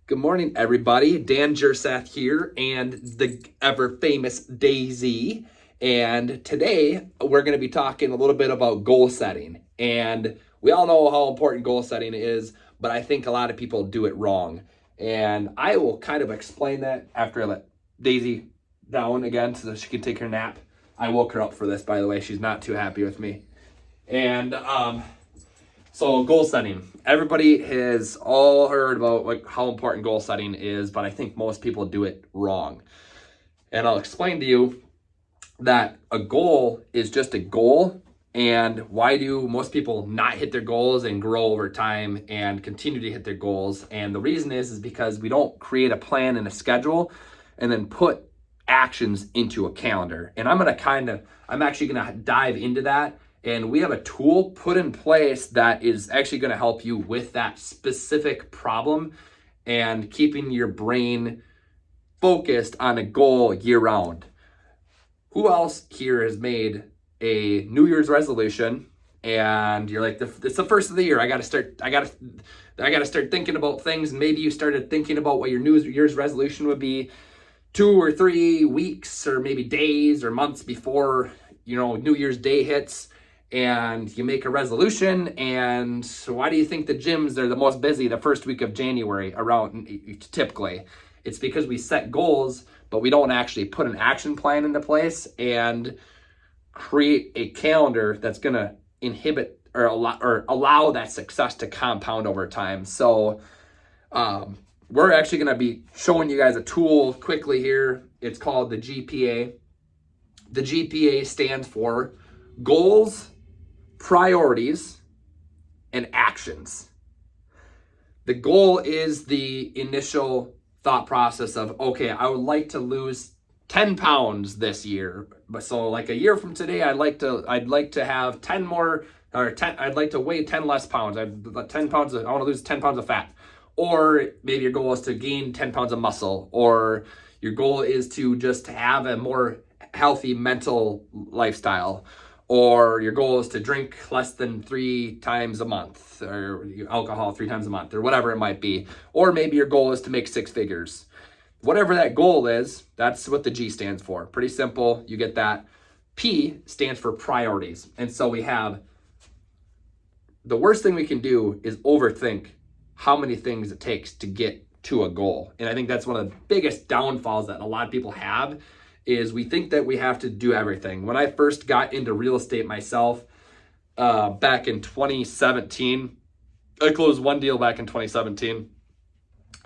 Good morning, everybody. Dan Jersath here and the ever famous Daisy. And today we're going to be talking a little bit about goal setting. And we all know how important goal setting is, but I think a lot of people do it wrong. And I will kind of explain that after I let Daisy down again so that she can take her nap. I woke her up for this, by the way. She's not too happy with me. And so goal setting. Everybody has all heard about how important goal setting is, but I think most people do it wrong. And I'll explain to you that a goal is just a goal. And why do most people not hit their goals and grow over time and continue to hit their goals? And the reason is because we don't create a plan and a schedule and then put actions into a calendar. And I'm actually going to dive into that. And we have a tool put in place that is actually going to help you with that specific problem and keeping your brain focused on a goal year round. Who else here has made a New Year's resolution and you're like, it's the first of the year. I got to start thinking about things. Maybe you started thinking about what your New Year's resolution would be 2 or 3 weeks or maybe days or months before, New Year's Day hits. And you make a resolution, and why do you think the gyms are the most busy the first week of January around typically? It's because we set goals, but we don't actually put an action plan into place and create a calendar that's going to inhibit or allow that success to compound over time. So we're actually going to be showing you guys a tool quickly here. It's called the GPA. The GPA stands for goals, priorities, and actions. The goal is the initial thought process of, okay, I would like to lose 10 pounds this year. But so like a year from today, I'd like to have 10 more, or 10, I'd like to weigh 10 less pounds. I want to lose 10 pounds of fat. Or maybe your goal is to gain 10 pounds of muscle, or your goal is to just have a more healthy mental lifestyle. Or your goal is to drink less than 3 times a month, or alcohol 3 times a month, or whatever it might be. Or maybe your goal is to make 6 figures. Whatever that goal is, that's what the G stands for. Pretty simple, you get that. P stands for priorities. And so we have, the worst thing we can do is overthink how many things it takes to get to a goal. And I think that's one of the biggest downfalls that a lot of people have, is we think that we have to do everything. When I first got into real estate myself, back in 2017, I closed one deal back in 2017,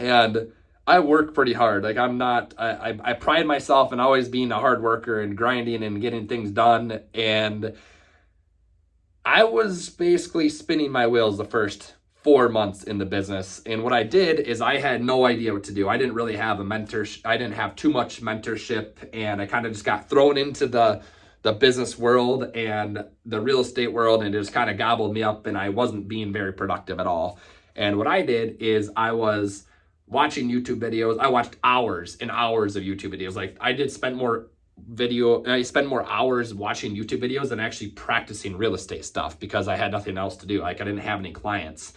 and I work pretty hard. Like I pride myself in always being a hard worker and grinding and getting things done. And I was basically spinning my wheels the first 4 months in the business. And what I did is I had no idea what to do. I didn't really have a mentor. I didn't have too much mentorship, and I kind of just got thrown into the business world and the real estate world, and it just kind of gobbled me up, and I wasn't being very productive at all. And what I did is I was watching YouTube videos. I watched hours and hours of YouTube videos. Like I spend more hours watching YouTube videos than actually practicing real estate stuff, because I had nothing else to do. Like I didn't have any clients.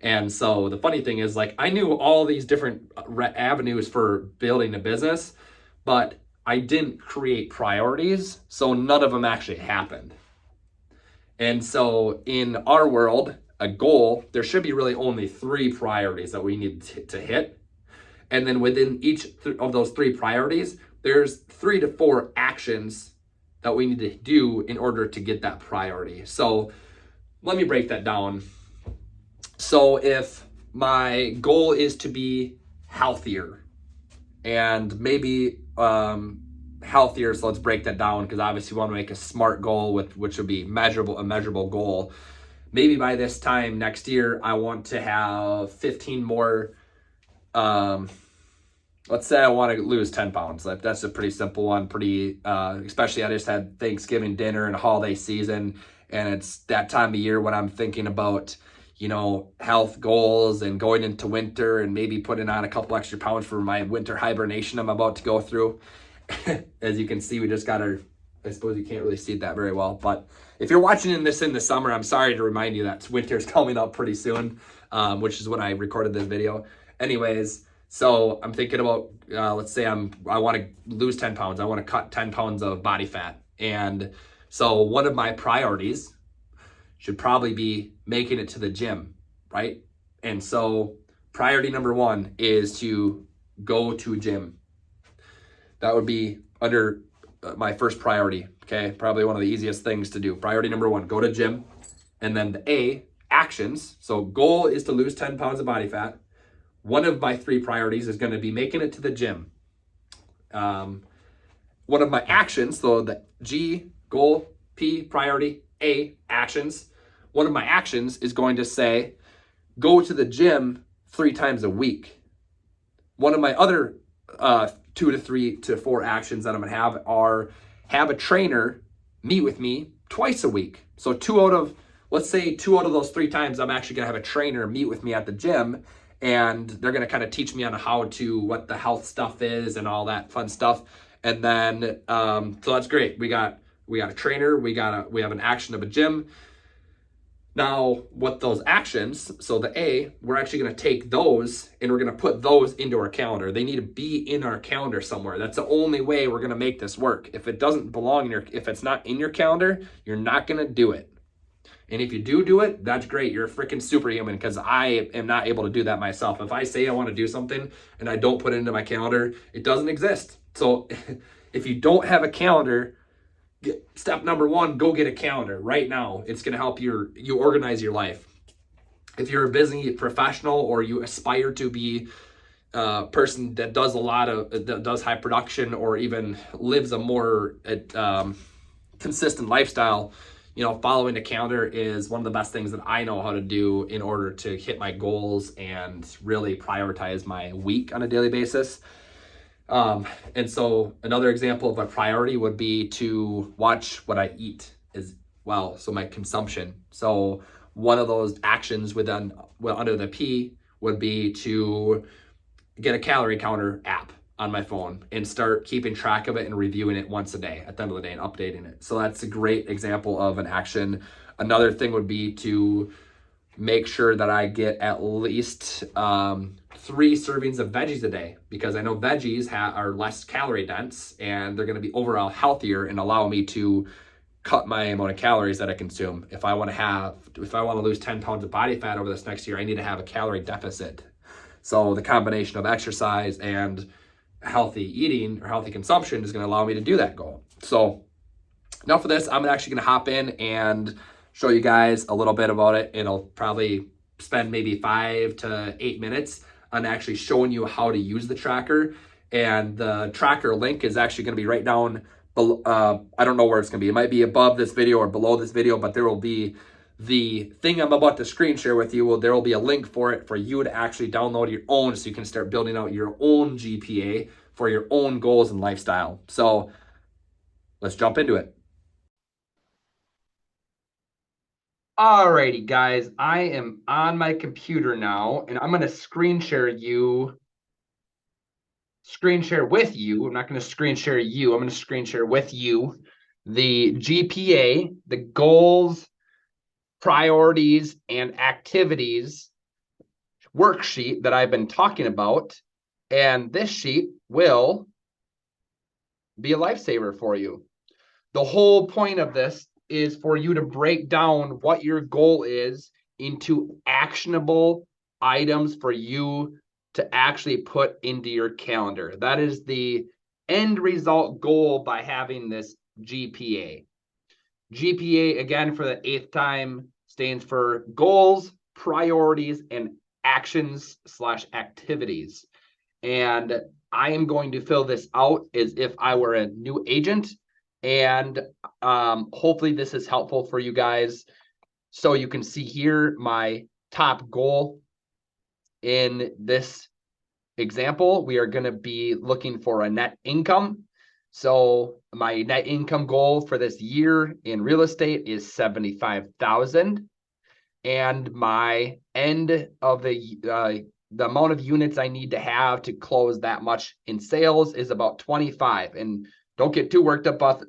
And so the funny thing is, like, I knew all these different avenues for building a business, but I didn't create priorities. So none of them actually happened. And so in our world, a goal, there should be really only 3 priorities that we need to hit. And then within each of those 3 priorities, there's 3 to 4 actions that we need to do in order to get that priority. So let me break that down. So if my goal is to be healthier, and maybe healthier, so let's break that down, because obviously we want to make a SMART goal, which would be a measurable goal. Maybe by this time next year, I want to have 15 more, let's say I want to lose 10 pounds. That's a pretty simple one, especially I just had Thanksgiving dinner and holiday season, and it's that time of year when I'm thinking about, health goals and going into winter and maybe putting on a couple extra pounds for my winter hibernation I'm about to go through. As you can see, we just got I suppose you can't really see that very well, but if you're watching this in the summer, I'm sorry to remind you that winter's coming up pretty soon, which is when I recorded this video. Anyways, So I'm thinking about, let's say I want to lose 10 pounds. I want to cut 10 pounds of body fat. And so one of my priorities should probably be making it to the gym, right? And so priority number one is to go to gym. That would be under my first priority. Okay, probably one of the easiest things to do. Priority number one, go to gym. And then the A, actions. So goal is to lose 10 pounds of body fat. One of my three priorities is going to be making it to the gym. One of my actions, so the G, goal, P, priority, A, actions. One of my actions is going to say, go to the gym 3 times a week. One of my other 2 to 3 to 4 actions that I'm going to have a trainer meet with me twice a week. So let's say 2 out of those 3 times, I'm actually going to have a trainer meet with me at the gym, and they're going to kind of teach me on what the health stuff is and all that fun stuff. And then, so that's great. We got a trainer, we have an action of a gym. Now, what those actions, so the A, we're actually going to take those and we're going to put those into our calendar. They need to be in our calendar somewhere. That's the only way we're going to make this work. If it doesn't belong if it's not in your calendar, you're not going to do it. And if you do it, that's great. You're a freaking superhuman, because I am not able to do that myself. If I say I want to do something and I don't put it into my calendar, it doesn't exist. So if you don't have a calendar, step number one, go get a calendar right now. It's going to help you organize your life. If you're a busy professional or you aspire to be a person that does that does high production or even lives a more consistent lifestyle, following a calendar is one of the best things that I know how to do in order to hit my goals and really prioritize my week on a daily basis. And so another example of a priority would be to watch what I eat as well. So my consumption. So one of those actions under the P would be to get a calorie counter app on my phone and start keeping track of it and reviewing it once a day at the end of the day and updating it. So that's a great example of an action. Another thing would be to make sure that I get at least 3 servings of veggies a day, because I know veggies are less calorie dense and they're going to be overall healthier and allow me to cut my amount of calories that I consume. If I want to lose 10 pounds of body fat over this next year, I need to have a calorie deficit. So the combination of exercise and healthy eating or healthy consumption is going to allow me to do that goal. So enough of this. I'm actually going to hop in and show you guys a little bit about it. It'll probably spend maybe 5 to 8 minutes on actually showing you how to use the tracker. And the tracker link is actually going to be right down below. I don't know where it's going to be. It might be above this video or below this video, but there will be the thing I'm about to screen share with you. There will be a link for it for you to actually download your own, so you can start building out your own GPA for your own goals and lifestyle. So let's jump into it. Alrighty, guys, I am on my computer now, and I'm going to screen share with you. I'm not going to screen share you. I'm going to screen share with you the GPA, the goals, priorities, and activities worksheet that I've been talking about. And this sheet will be a lifesaver for you. The whole point of this is for you to break down what your goal is into actionable items for you to actually put into your calendar. That is the end result goal by having this GPA. GPA, again, for the 8th time, stands for goals, priorities, and actions/activities. And I am going to fill this out as if I were a new agent. And hopefully this is helpful for you guys. So you can see here my top goal. In this example, we are going to be looking for a net income. So my net income goal for this year in real estate is $75,000. And my end of the amount of units I need to have to close that much in sales is about 25. And don't get too worked up about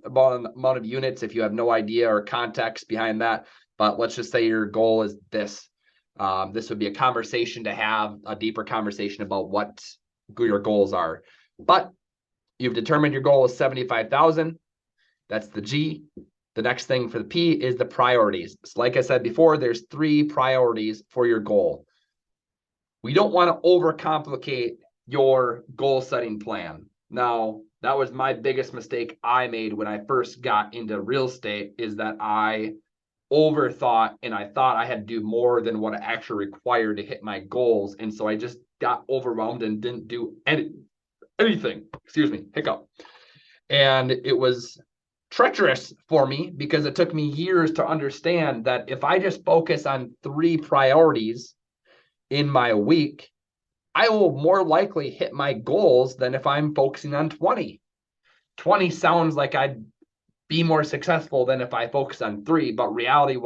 the amount of units if you have no idea or context behind that. But let's just say your goal is this. This would be a conversation to have, a deeper conversation about what your goals are. But you've determined your goal is 75,000. That's the G. The next thing for the P is the priorities. So like I said before, there's 3 priorities for your goal. We don't want to overcomplicate your goal setting plan. Now, that was my biggest mistake I made when I first got into real estate, is that I overthought and I thought I had to do more than what I actually required to hit my goals. And so I just got overwhelmed and didn't do anything. Excuse me, hiccup. And it was treacherous for me because it took me years to understand that if I just focus on 3 priorities in my week, I will more likely hit my goals than if I'm focusing on 20. 20 sounds like I'd be more successful than if I focus on 3, but reality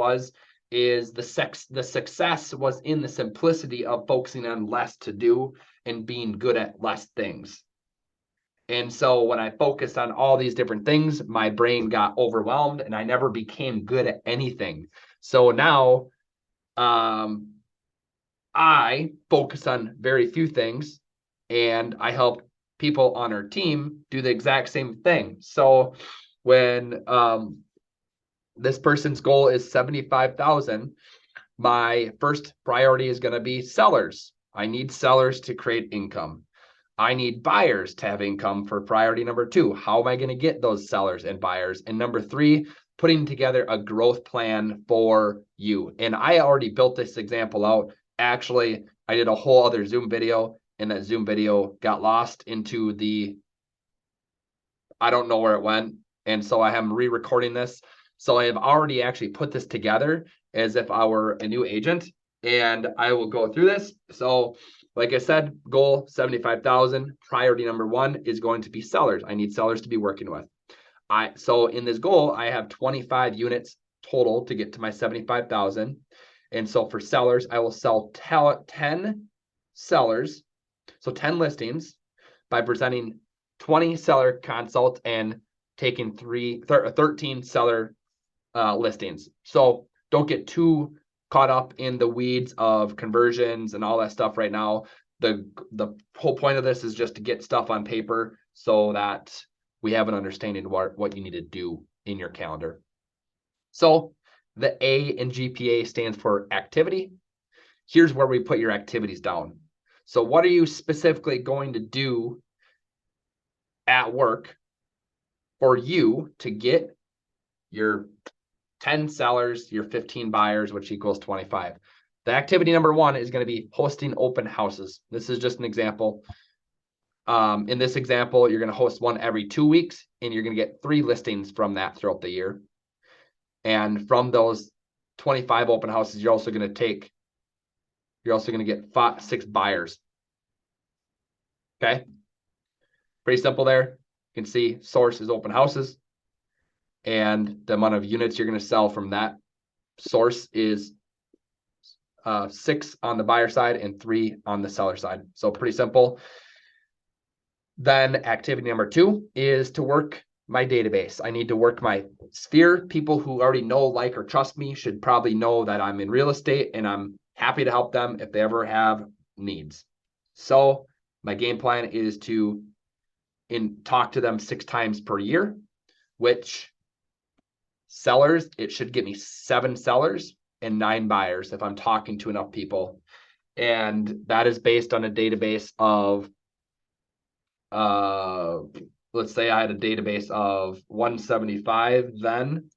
is the success was in the simplicity of focusing on less to do and being good at less things. And so when I focused on all these different things, my brain got overwhelmed and I never became good at anything. So now I focus on very few things, and I help people on our team do the exact same thing. So when this person's goal is 75,000, my first priority is going to be sellers. I need sellers to create income. I need buyers to have income for priority number 2. How am I going to get those sellers and buyers? And number 3, putting together a growth plan for you. And I already built this example out. Actually, I did a whole other Zoom video, and that Zoom video got lost into I don't know where it went. And so I am re-recording this. So I have already actually put this together as if I were a new agent, and I will go through this. So like I said, goal 75,000. Priority number 1 is going to be sellers. I need sellers to be working with. So in this goal, I have 25 units total to get to my 75,000. And so for sellers, I will sell 10 sellers, so 10 listings, by presenting 20 seller consults and taking 13 seller listings. So don't get too caught up in the weeds of conversions and all that stuff right now. The whole point of this is just to get stuff on paper so that we have an understanding of what you need to do in your calendar. So the A in GPA stands for activity. Here's where we put your activities down. So what are you specifically going to do at work for you to get your 10 sellers, your 15 buyers, which equals 25? The activity number 1 is going to be hosting open houses. This is just an example. In this example, you're going to host one every 2 weeks, and you're going to get 3 listings from that throughout the year. And from those 25 open houses, you're also going to get 6 buyers. Okay. Pretty simple there. You can see source is open houses, and the amount of units you're going to sell from that source is 6 on the buyer side and 3 on the seller side. So pretty simple. Then activity number 2 is to work my database. I need to work my sphere. People who already know, like, or trust me should probably know that I'm in real estate, and I'm happy to help them if they ever have needs. So my game plan is to talk to them 6 times per year, which sellers, it should get me 7 sellers and 9 buyers if I'm talking to enough people. And that is based on a database of, let's say I had a database of 175 then.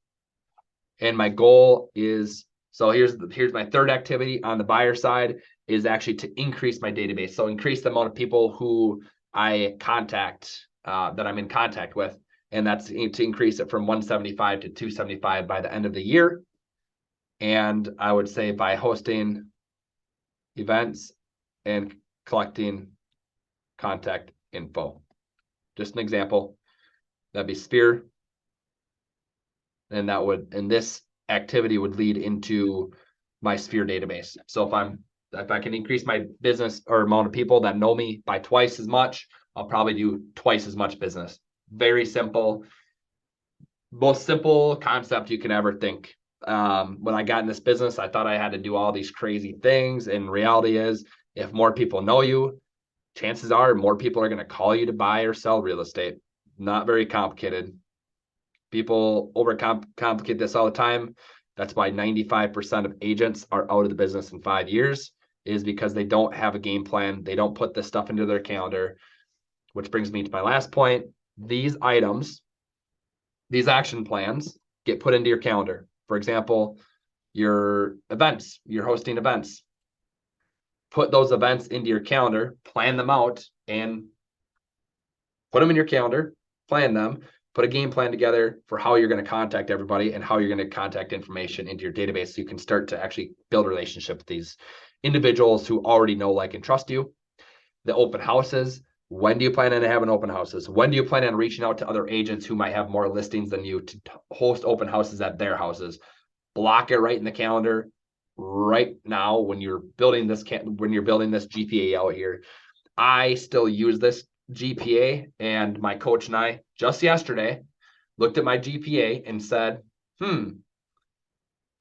And my goal is, so here's my third activity on the buyer side, is actually to increase my database. So increase the amount of people who I contact, that I'm in contact with. And that's to increase it from 175 to 275 by the end of the year. And I would say by hosting events and collecting contact info. Just an example. That'd be sphere. And this activity would lead into my sphere database. So if I can increase my business or amount of people that know me by twice as much, I'll probably do twice as much business. Very simple, most simple concept you can ever think. When I got in this business, I thought I had to do all these crazy things. And reality is, if more people know you, chances are more people are going to call you to buy or sell real estate. Not very complicated. People overcomplicate this all the time. That's why 95% of agents are out of the business in 5 years, is because they don't have a game plan. They don't put this stuff into their calendar, which brings me to my last point. These items, these action plans get put into your calendar. For example, your events, you're hosting events. Put those events into your calendar, plan them out, and put them in your calendar, plan them, put a game plan together for how you're going to contact everybody and how you're going to contact information into your database so you can start to actually build a relationship with these individuals who already know, like, and trust you. The open houses. When do you plan on having open houses? When do you plan on reaching out to other agents who might have more listings than you to host open houses at their houses? Block it right in the calendar right now when you're building this GPA out here. I still use this GPA, and my coach and I just yesterday looked at my GPA and said,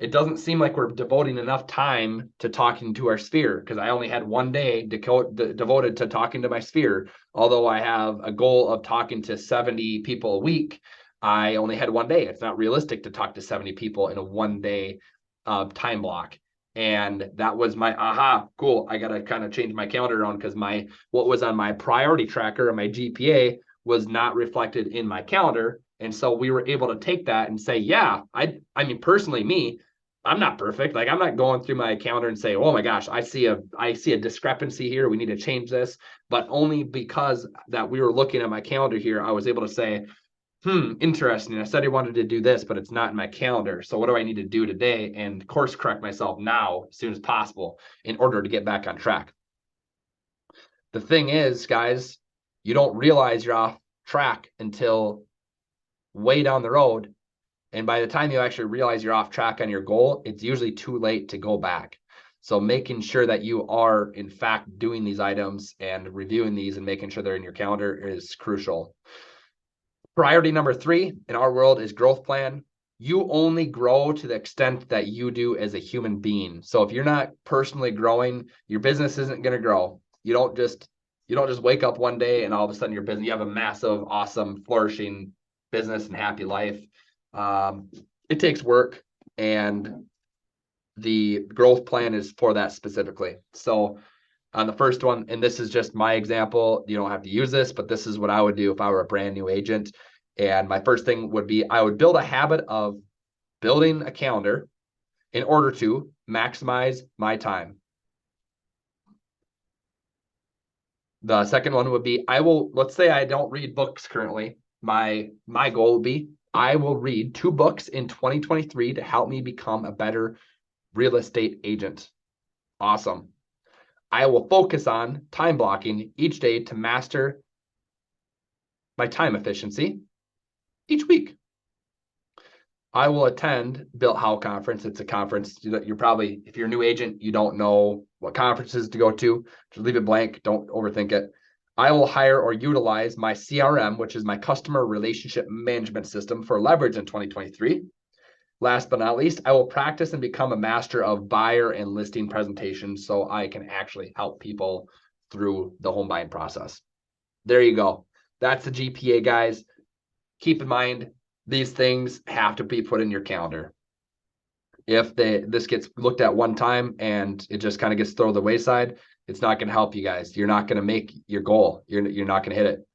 it doesn't seem like we're devoting enough time to talking to our sphere, because I only had one day devoted to talking to my sphere. Although I have a goal of talking to 70 people a week, I only had one day. It's not realistic to talk to 70 people in a 1 day time block. And that was my cool. I got to kind of change my calendar around, because what was on my priority tracker and my GPA was not reflected in my calendar. And so we were able to take that and say, yeah, I mean, personally, I'm not perfect. Like, I'm not going through my calendar and say, oh my gosh, I see a discrepancy here. We need to change this. But only because that we were looking at my calendar here, I was able to say, interesting. I said I wanted to do this, but it's not in my calendar. So what do I need to do today? And course correct myself now as soon as possible in order to get back on track. The thing is, guys, you don't realize you're off track until way down the road. And by the time you actually realize you're off track on your goal, it's usually too late to go back. So making sure that you are, in fact, doing these items and reviewing these and making sure they're in your calendar is crucial. Priority number 3 in our world is growth plan. You only grow to the extent that you do as a human being. So if you're not personally growing, your business isn't going to grow. You don't just wake up one day and all of a sudden you have a massive, awesome, flourishing business and happy life. It takes work, and the growth plan is for that specifically. So on the first one, and this is just my example, you don't have to use this, but this is what I would do if I were a brand new agent. And my first thing would be, I would build a habit of building a calendar in order to maximize my time. The second one would be, let's say I don't read books currently. My goal would be, I will read 2 books in 2023 to help me become a better real estate agent. Awesome. I will focus on time blocking each day to master my time efficiency each week. I will attend Built How conference. It's a conference that if you're a new agent, you don't know what conferences to go to. Just leave it blank. Don't overthink it. I will hire or utilize my CRM, which is my customer relationship management system, for leverage in 2023. Last but not least, I will practice and become a master of buyer and listing presentations so I can actually help people through the home buying process. There you go. That's the GPA, guys. Keep in mind, these things have to be put in your calendar. If this gets looked at one time and it just kind of gets thrown to the wayside, it's not going to help you guys. You're not going to make your goal. You're not going to hit it.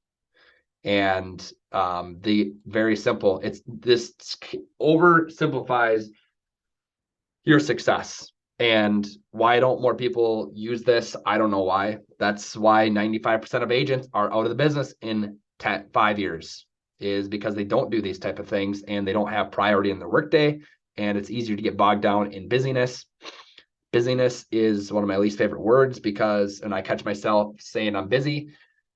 And the very simple, this oversimplifies your success. And why don't more people use this? I don't know why. That's why 95% of agents are out of the business in 5 years, is because they don't do these type of things and they don't have priority in their workday. And it's easier to get bogged down in busyness. Busyness is one of my least favorite words, because, and I catch myself saying I'm busy,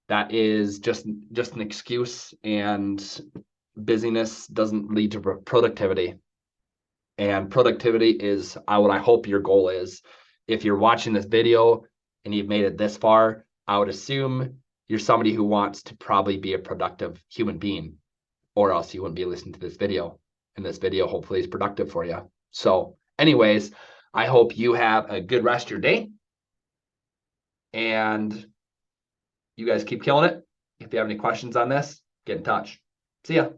that is just an excuse, and busyness doesn't lead to productivity. And productivity is what I hope your goal is. If you're watching this video and you've made it this far, I would assume you're somebody who wants to probably be a productive human being, or else you wouldn't be listening to this video. And this video hopefully is productive for you. So anyways, I hope you have a good rest of your day. And You guys keep killing it. If you have any questions on this, get in touch. See ya.